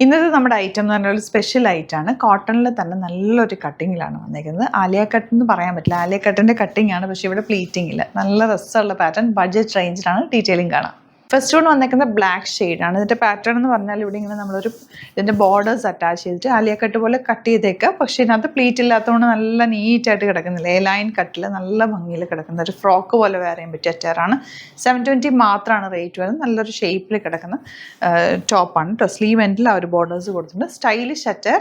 ഇന്നത്തെ നമ്മുടെ ഐറ്റം എന്ന് പറഞ്ഞാൽ ഒരു സ്പെഷ്യൽ ഐറ്റമാണ്. കോട്ടണിൽ തന്നെ നല്ലൊരു കട്ടിങ്ങിലാണ് വന്നിരിക്കുന്നത്. ആലിയ കട്ട് എന്ന് പറയാൻ പറ്റില്ല, ആലിയ കട്ടിൻ്റെ കട്ടിംഗ് ആണ്, പക്ഷേ ഇവിടെ പ്ലീറ്റിംഗ് ഇല്ല. നല്ല രസമുള്ള പാറ്റേൺ, ബഡ്ജറ്റ് റേഞ്ചിലാണ്. ഡീറ്റെയിലിംഗ് കാണാം. ഫസ്റ്റ് വൺ വന്നേക്കുന്നത് ബ്ലാക്ക് ഷെയ്ഡാണ്. ഇതിൻ്റെ പാറ്റേൺ എന്ന് പറഞ്ഞാൽ ഇവിടെ ഇങ്ങനെ നമ്മളൊരു ഇതിൻ്റെ ബോർഡേഴ്സ് അറ്റാച്ച് ചെയ്തിട്ട് ആലിയ കട്ട് പോലെ കട്ട് ചെയ്തേക്കുക. പക്ഷേ ഇതിനകത്ത് പ്ലീറ്റ് ഇല്ലാത്തതുകൊണ്ട് നല്ല നീറ്റായിട്ട് കിടക്കുന്നില്ല. എ ലൈൻ കട്ടിൽ നല്ല ഭംഗിയിൽ കിടക്കുന്ന ഒരു ഫ്രോക്ക് പോലെ വെയർ ചെയ്യാൻ പറ്റിയ അറ്റാറാണ്. 720 മാത്രമാണ് റേറ്റ് വരുന്നത്. നല്ലൊരു ഷേപ്പിൽ കിടക്കുന്ന ടോപ്പാണ് കേട്ടോ. സ്ലീവ് എൻഡിൽ ആ ഒരു ബോർഡേഴ്സ് കൊടുത്തിട്ടുണ്ട്. Stylish attire.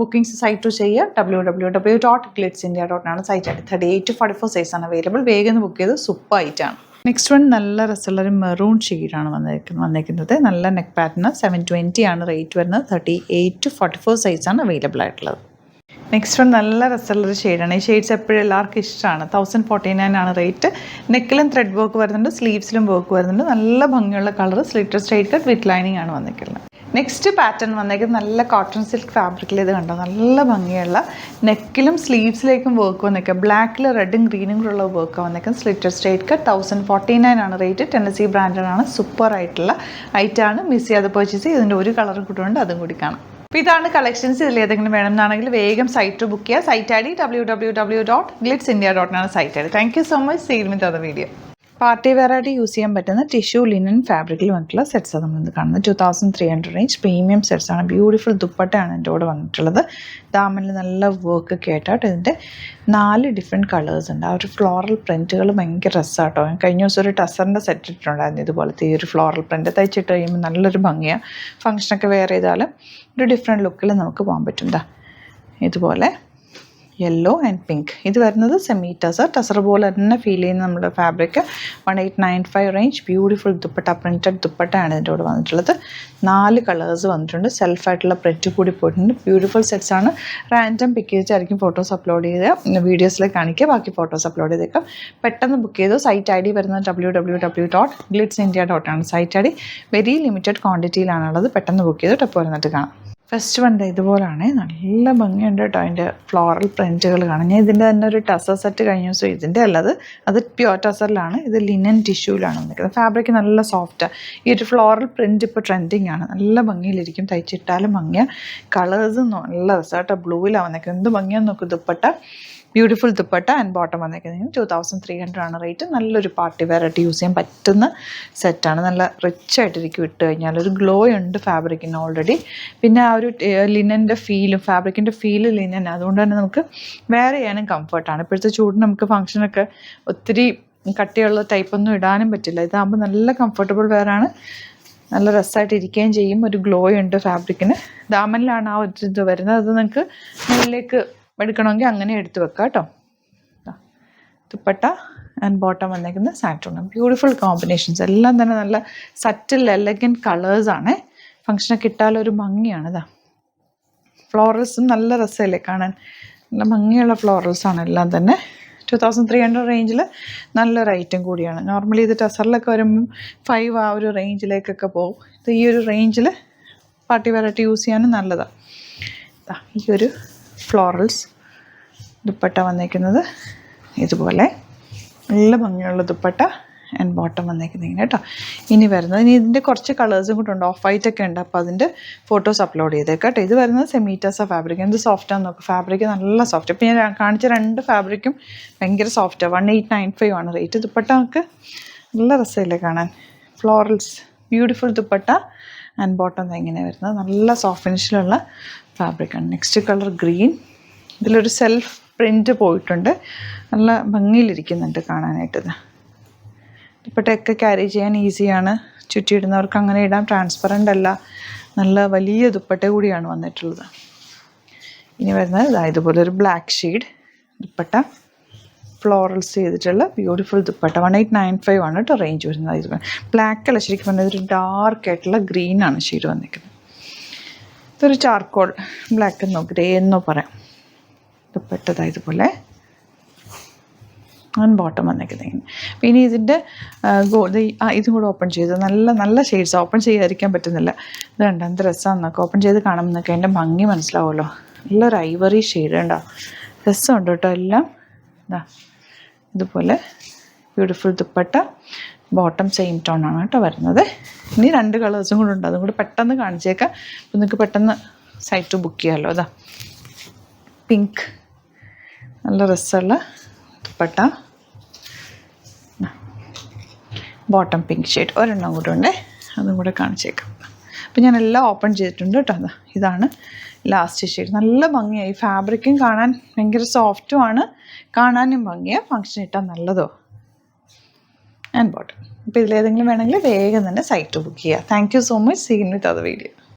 ബുക്കിംഗ്സ് സൈറ്റ് ചെയ്യുക www.glitzindia.com ആണ് സൈറ്റ് ആയിട്ട്. 38 to 44 സൈസാണ് അവൈലബിൾ. വേഗം ബുക്ക് ചെയ്ത് സൂപ്പർ ആയിട്ടാണ്. നെക്സ്റ്റ് വൺ നല്ല രസമുള്ളൊരു മെറൂൺ ഷെയ്ഡാണ് വന്നേക്കുന്നത്. നല്ല നെക്ക് പാറ്റേൺ. 720 ആണ് റേറ്റ് വരുന്നത്. 38 to 44 സൈസാണ് അവൈലബിൾ ആയിട്ടുള്ളത്. നെക്സ്റ്റ് വൺ നല്ല രസമുള്ളൊരു ഷെയ്ഡാണ്. ഈ ഷെയ്ഡ്സ് എപ്പോഴും എല്ലാവർക്കും ഇഷ്ടമാണ്. 1049 ആണ് റേറ്റ്. നെക്കിലും ത്രെഡ് വർക്ക് വരുന്നുണ്ട്, സ്ലീവ്സിലും വർക്ക് വരുന്നുണ്ട്. നല്ല ഭംഗിയുള്ള colour, slitter straight cut with lining ആണ് വന്നിരിക്കുന്നത്. നെക്സ്റ്റ് പാറ്റേൺ വന്നേക്കുന്നത് നല്ല കോട്ടൺ സിൽക്ക് ഫാബ്രിക്കിൽ. ഇത് കണ്ടോ, നല്ല ഭംഗിയുള്ള നെക്കിലും സ്ലീവ്സിലേക്കും വർക്ക് വന്നേക്കുക. ബ്ലാക്കിൽ റെഡും ഗ്രീനും കൂടെ ഉള്ള വർക്ക് വന്നേക്കുന്നത്. Slitter straight cut. 1049 ആണ് റേറ്റ്. ടെന്നസി ബ്രാൻഡാണ്. സൂപ്പർ ആയിട്ടുള്ള ഐറ്റമാണ്. മിസ് ചെയ്യാതെ പർച്ചേസ് ചെയ്ത് ഇതിൻ്റെ ഒരു കളറും കൂടെ ഉണ്ട്, അതും കൂടി കാണാം. അപ്പോൾ ഇതാണ് കളക്ഷൻസ്. ഇതിൽ ഏതെങ്കിലും വേണമെന്നാണെങ്കിൽ വേഗം സൈറ്റ് ബുക്ക് ചെയ്യുക. സൈറ്റ് ഐ ഡി www.glitzindia.com ആണ് site I D. Thank you so much. See you with other video. Party വെയറായിട്ട് യൂസ് ചെയ്യാൻ പറ്റുന്ന ടിഷ്യൂ ലിനൻ ഫാബ്രിക്കിൽ വന്നിട്ടുള്ള സെറ്റ്സാണ് നമ്മളിത് കാണുന്നത്. 2300 റേഞ്ച് പ്രീമിയം സെറ്റ്സാണ്. ബ്യൂട്ടിഫുൾ ദുപ്പട്ടയാണ് എൻ്റെ കൂടെ വന്നിട്ടുള്ളത്. ദാമനിൽ നല്ല വർക്ക് ഒക്കെ ആയിട്ടാട്ടോ. ഇതിൻ്റെ 4 ഡിഫറെൻറ്റ് കളേഴ്സ് ഉണ്ട്. ആ ഒരു ഫ്ലോറൽ പ്രിൻറ്റുകൾ ഭയങ്കര രസമാട്ടോ. ഞാൻ കഴിഞ്ഞ ദിവസം ഒരു ടസറിൻ്റെ സെറ്റ് ഇട്ടിട്ടുണ്ടായിരുന്നു ഇതുപോലത്തെ. ഈ ഒരു ഫ്ലോറൽ പ്രിൻറ്റ് തയ്ച്ചിട്ട് കഴിയുമ്പോൾ നല്ലൊരു ഭംഗിയാണ്. ഫംഗ്ഷനൊക്കെ വെയർ ചെയ്താലും ഒരു ഡിഫറെൻറ്റ് ലുക്കിൽ നമുക്ക് പോകാൻ പറ്റും. ഇതുപോലെ യെല്ലോ ആൻഡ് പിങ്ക്. ഇത് വരുന്നത് സെമി ടസർ പോലെ തന്നെ ഫീൽ ചെയ്യുന്ന നമ്മുടെ fabric. 1895 range. Beautiful dupatta, printed ദുപ്പട്ടയാണ് ഇതിൻ്റെ കൂടെ വന്നിട്ടുള്ളത്. 4 കളേഴ്സ് വന്നിട്ടുണ്ട്. സെൽഫായിട്ടുള്ള പ്രിൻറ്റ് കൂടി പോയിട്ടുണ്ട്. ബ്യൂട്ടിഫുൾ സെറ്റ്സ് ആണ്. റാൻഡം പിക്ക് ചെയ്തിട്ടായിരിക്കും ഫോട്ടോസ് അപ്ലോഡ് ചെയ്ത് വീഡിയോസിൽ കാണിക്കുക. ബാക്കി ഫോട്ടോസ് അപ്ലോഡ് ചെയ്തേക്കാം. പെട്ടെന്ന് ബുക്ക് ചെയ്തു. സൈറ്റ് ഐ ഡി വരുന്നത് www.glitzindia.com ആണ് site I D. Very limited ക്വാണ്ടിറ്റിയിലാണുള്ളത്. പെട്ടെന്ന് ബുക്ക് ചെയ്തിട്ട് അപ്പോൾ വരുന്നിട്ട് കാണാം. ഫസ്റ്റ് വൺ ഇതുപോലാണ്. നല്ല ഭംഗിയുണ്ട് കേട്ടോ. അതിൻ്റെ ഫ്ലോറൽ പ്രിൻറ്റുകൾ കാണാം. ഞാൻ ഇതിൻ്റെ തന്നെ ഒരു ടസർ സെറ്റ് കഴിഞ്ഞ ദിവസം ഇതിൻ്റെ അല്ലത്, അത് പ്യുവർ ടസറിലാണ്. ഇത് ലിനൻ ടിഷ്യൂലാണ് വന്നിരിക്കുന്നത്. ഫാബ്രിക് നല്ല സോഫ്റ്റാണ്. ഈ ഒരു ഫ്ലോറൽ പ്രിൻറ്റ് ഇപ്പോൾ ട്രെൻഡിങ് ആണ്. നല്ല ഭംഗിയിലിരിക്കും. തയ്ച്ചിട്ടാലും ഭംഗിയാണ്. കളേഴ്സ് നല്ല രസമായിട്ടോ. ബ്ലൂവിലാണ് വന്നിരിക്കുന്നത്. എന്ത് ഭംഗിയാന്ന് നോക്കും. Dupatta beautiful dupatta and bottom വന്നിരിക്കുന്നത്. 2300 ആണ് റേറ്റ്. നല്ലൊരു പാർട്ടി വെയറായിട്ട് യൂസ് ചെയ്യാൻ പറ്റുന്ന സെറ്റാണ്. നല്ല റിച്ച് ആയിട്ടിരിക്കും ഇട്ട് കഴിഞ്ഞാൽ. ഒരു ഗ്ലോ ഉണ്ട് ഫാബ്രിക്കിന് ഓൾറെഡി. പിന്നെ ആ ഒരു ലിനൻ്റെ ഫീലും ഫാബ്രിക്കിൻ്റെ ഫീല് ലിനൻ, അതുകൊണ്ട് തന്നെ നമുക്ക് വെയർ ചെയ്യാനും കംഫർട്ടാണ്. ഇപ്പോഴത്തെ ചൂടിന് നമുക്ക് ഫംഗ്ഷനൊക്കെ ഒത്തിരി കട്ടിയുള്ള ടൈപ്പൊന്നും ഇടാനും പറ്റില്ല. ഇതാകുമ്പോൾ നല്ല കംഫർട്ടബിൾ വെയറാണ്. നല്ല രസമായിട്ട് ഇരിക്കുകയും ചെയ്യും. ഒരു ഗ്ലോ ഉണ്ട് ഫാബ്രിക്കിന്. ദാമനിലാണ് ആ ഒരു ഇത് വരുന്നത്. അത് നിങ്ങൾക്ക് മുകളിലേക്ക് എടുക്കണമെങ്കിൽ അങ്ങനെ എടുത്ത് വെക്കാം കേട്ടോ. ദുപ്പട്ട ആൻഡ് ബോട്ടം വന്നേക്കുന്ന സാറ്റൂൺ. Beautiful combinations. എല്ലാം തന്നെ നല്ല സറ്റിൽ എലഗൻറ്റ് കളേഴ്സാണ്. ഫംഗ്ഷനൊക്കെ ഇട്ടാലൊരു ഭംഗിയാണ്. ഫ്ലോറൽസും നല്ല രസമല്ലേ കാണാൻ. നല്ല ഭംഗിയുള്ള ഫ്ലോറൽസാണ് എല്ലാം തന്നെ. 2300 റേഞ്ചിൽ നല്ലൊരു ഐറ്റം കൂടിയാണ്. നോർമലി ഇത് ടസറിലൊക്കെ വരുമ്പം 5 ആ ഒരു റേഞ്ചിലേക്കൊക്കെ പോകും. ഇത് ഈ ഒരു റേഞ്ചിൽ പാർട്ടി വെയറായിട്ട് യൂസ് ചെയ്യാനും നല്ലതാണ്. ഈ ഒരു ഫ്ലോറൽസ് ദുപ്പട്ട വന്നേക്കുന്നത് ഇതുപോലെ നല്ല ഭംഗിയുള്ള ദുപ്പട്ട ആൻഡ് ബോട്ടം വന്നേക്കുന്നത് ഇങ്ങനെ കേട്ടോ. ഇനി ഇതിൻ്റെ കുറച്ച് കളേഴ്സും കൂടെ ഉണ്ട്. ഓഫ് വൈറ്റ് ഒക്കെ ഉണ്ട്. അപ്പോൾ അതിൻ്റെ ഫോട്ടോസ് അപ്ലോഡ് ചെയ്തേക്കാം കേട്ടോ. ഇത് വരുന്നത് സെമീറ്റസ ഫാബ്രിക്. എന്ത് സോഫ്റ്റാന്ന് നോക്കും. ഫാബ്രിക് നല്ല സോഫ്റ്റ്. ഇപ്പോൾ ഞാൻ കാണിച്ച 2 ഫാബ്രിക്കും ഭയങ്കര സോഫ്റ്റാണ്. 1895 ആണ് റേറ്റ്. ദുപ്പട്ട നമുക്ക് നല്ല രസമില്ലേ കാണാൻ. Florals beautiful dupatta and bottom ഇങ്ങനെ വരുന്നത്. നല്ല സോഫ്റ്റ് ഫിനിഷിലുള്ള ഫാബ്രിക്കാണ്. Next colour green. ഇതിലൊരു സെൽഫ് പ്രിൻറ്റ് പോയിട്ടുണ്ട്. നല്ല ഭംഗിയിലിരിക്കുന്നുണ്ട് കാണാനായിട്ട്. ദുപ്പട്ടയൊക്കെ ക്യാരി ചെയ്യാൻ ഈസിയാണ്. ചുറ്റിയിടുന്നവർക്ക് അങ്ങനെ ഇടാം. ട്രാൻസ്പെറൻ്റ് അല്ല. നല്ല വലിയ ദുപ്പട്ട കൂടിയാണ് വന്നിട്ടുള്ളത്. ഇനി വരുന്നത് ഇതുപോലെ ഒരു ബ്ലാക്ക് ഷെയ്ഡ് ദുപ്പട്ട. ഫ്ലോറൽസ് ചെയ്തിട്ടുള്ള ബ്യൂട്ടിഫുൾ ദുപ്പട്ട. 1895 ആണ് കേട്ടോ റേഞ്ച് വരുന്നത്. ഇത് ബ്ലാക്ക് അല്ല, ശരിക്കും പറഞ്ഞാൽ ഒരു ഡാർക്ക് ആയിട്ടുള്ള ഗ്രീനാണ് ഷെയ്ഡ് വന്നിരിക്കുന്നത്. ഇതൊരു ചാർക്കോൾ ബ്ലാക്ക് എന്നോ ഗ്രേ എന്നോ പറയാം. ദുപ്പട്ട ഇതുപോലെ ബോട്ടം വന്നിരിക്കുന്നത്. പിന്നെ ഇതിൻ്റെ ഇതും കൂടെ ഓപ്പൺ ചെയ്ത് നല്ല ഷെയ്ഡ്സ്. ഓപ്പൺ ചെയ്യാതിരിക്കാൻ പറ്റുന്നില്ല. ഇത് കണ്ടോ എന്ത് രസമാണെന്നൊക്കെ. ഓപ്പൺ ചെയ്ത് കാണുമ്പോൾ എന്നൊക്കെ അതിൻ്റെ ഭംഗി മനസ്സിലാവുമല്ലോ. നല്ലൊരു ഐവറി ഷെയ്ഡ് ഉണ്ടോ. രസമുണ്ട് കേട്ടോ എല്ലാം. ഇതുപോലെ beautiful dupatta bottom same tone ആണ് കേട്ടോ വരുന്നത്. ഇനി 2 കളേഴ്സും കൂടെ ഉണ്ട്, അതും കൂടി പെട്ടെന്ന് കാണിച്ചേക്കാം. അപ്പോൾ നിങ്ങൾക്ക് പെട്ടെന്ന് സൈറ്റ് ബുക്ക് ചെയ്യാമല്ലോ. അതാ പിങ്ക്, നല്ല രസമുള്ള ദുപ്പട്ട, ബോട്ടം പിങ്ക് ഷെയ്ഡ്, ഒരെണ്ണം കൂടെ ഉണ്ട്, അതും കൂടെ കാണിച്ചേക്കാം. അപ്പോൾ ഞാൻ എല്ലാം ഓപ്പൺ ചെയ്തിട്ടുണ്ട് കേട്ടോ. അതാ ഇതാണ് ലാസ്റ്റ് ഷെയ്ഡ്. നല്ല ഭംഗിയായി, ഫാബ്രിക്കും കാണാൻ ഭയങ്കര സോഫ്റ്റും ആണ്, കാണാനും ഭംഗിയാണ്, ഫങ്ഷൻ ഇട്ടാൽ നല്ലതോ. And bottom. അപ്പോൾ ഇതിലേതെങ്കിലും വേണമെങ്കിൽ വേഗം തന്നെ സൈറ്റ് ബുക്ക് ചെയ്യുക. Thank you so much. See you with other video.